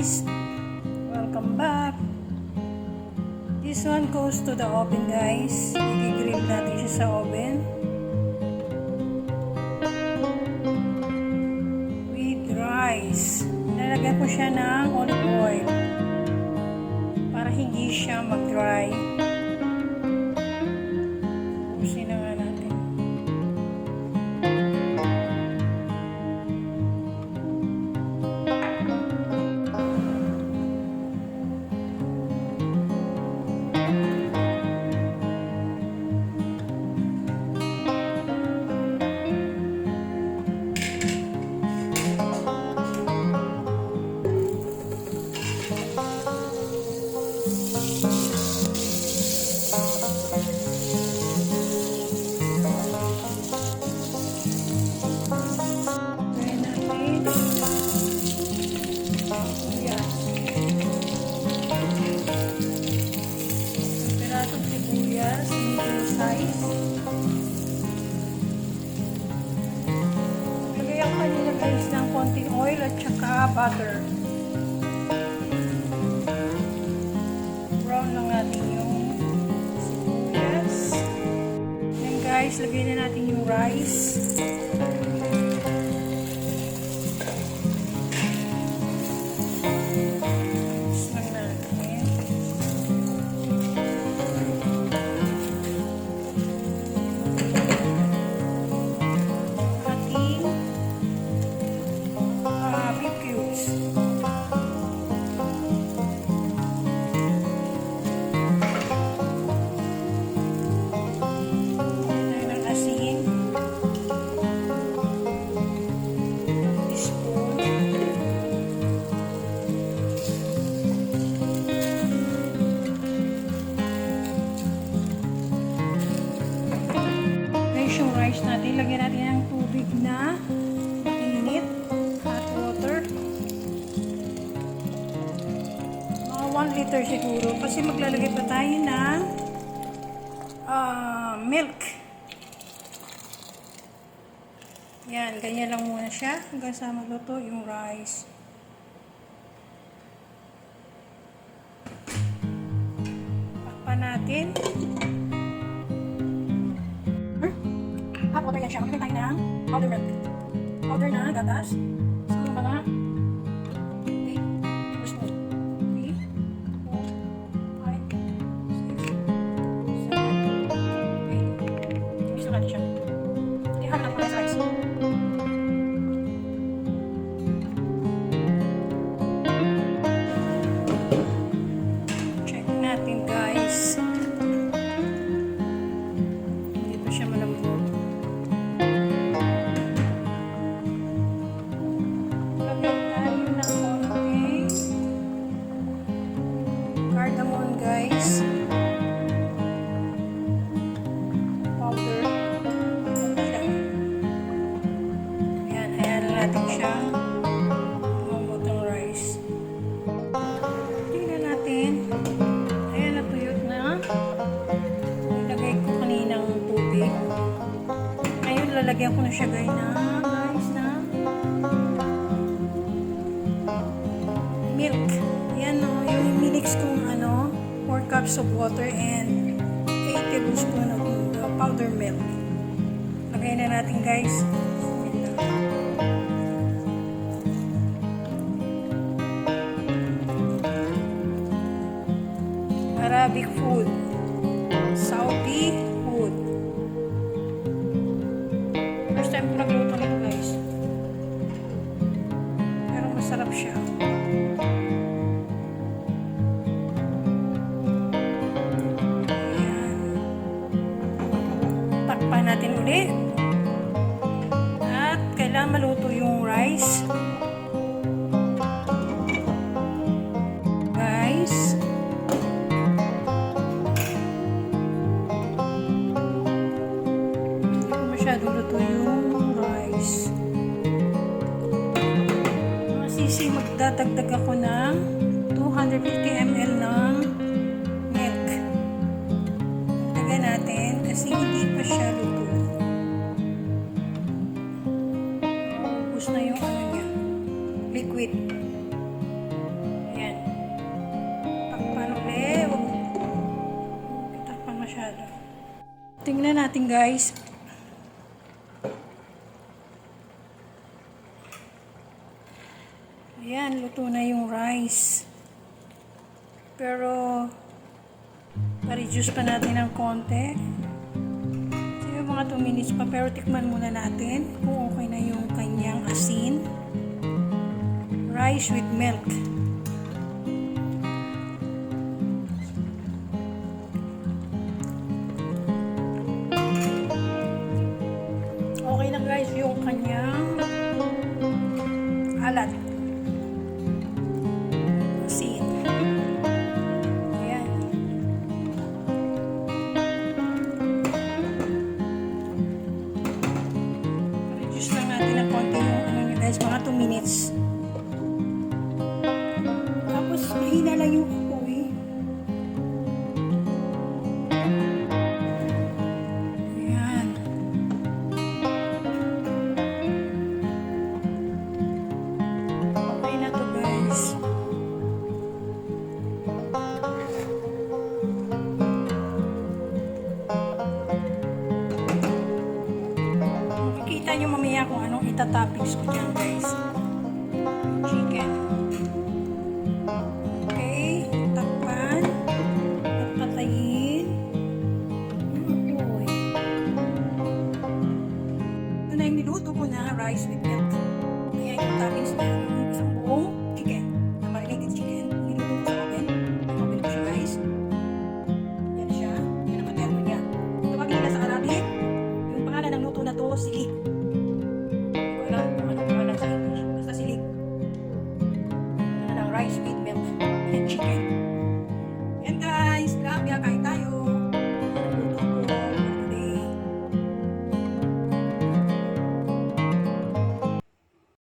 guys! Welcome back! This one goes to the oven guys. I-grill natin siya sa oven. With rice. Nalagyan ko siya ng olive oil. Para hindi siya mag-dry. Pusin na nga natin. Lagay ako kanina guys ng konting oil at saka butter. Brown lang natin yung sibuyas. Then guys, lagay na natin yung rice. Yung rice natin, lagyan natin ng tubig na mainit, hot water. Mga 1 liter siguro kasi maglalagay pa tayo ng milk. Yan, ganyan lang muna siya hanggang sa magluto yung rice. Pakpan natin. Hot water yan siya. Magkakain tayo ng powder milk. Powder na gatas. Siguro mga 8 tablespoon. 3, 4, 5, 6, 7, 8. Mix na natin siya. Ihalo lang muna sa rice. Check natin guys. Hindi pa siya malambot. Cardamom guys, powder, ayan, hayaan natin siya lumambot ang rice. Tingnan natin, ayan, natuyot na. Nilagay ko kaninang tubig. Ngayon lalagyan ko na siya guys na milk. Yan o, yung minix kong 4 cups of water and 8 tablespoon of powder milk. Lagay na natin guys. Arabic food. Saudi food. First time ko nagluto nito guys. Pero masarap siya. Takpan natin ulit. At kailangan maluto yung rice. Guys. Hindi ko masyadong luto yung rice. Masisi, magdadagdag ako ng 250 ml ng milk. Lagyan natin kasi hindi pa siya luto. Ubus na yung liquid. Tingnan natin guys. Ayan, luto na yung rice. Pero, pa-reduce pa natin ng konti. So, mga 2 minutes pa. Pero tikman muna natin kung okay na yung kanyang asin. Rice with milk. Okay na guys yung kanyang alat. Asin. Ayan. Reduce lang natin ng konti yung ano nyo guys, mga 2 minutes. Tapos mahina lang yung apoy. Ayan. Okay na to guys. Makikita nyo mamaya kung anong itatoppings ko dyan guys. Chicken. Okay. Takpan. At patayin. Yung apoy. Ito na yung niluto ko na rice with milk. Ayan yung toppings na yung isang buong chicken. Na marinated chicken. Niluto ko sa oven. Oven ko siya guys. Yan siya. Yan ang materno niya. Tawagin nila sa Arabic. Yung pangalan ng luto na to, Seilig. Hindi ko alam kung anong pangalan sa English. Basta Seilig. Ano ng rice with milk and chicken.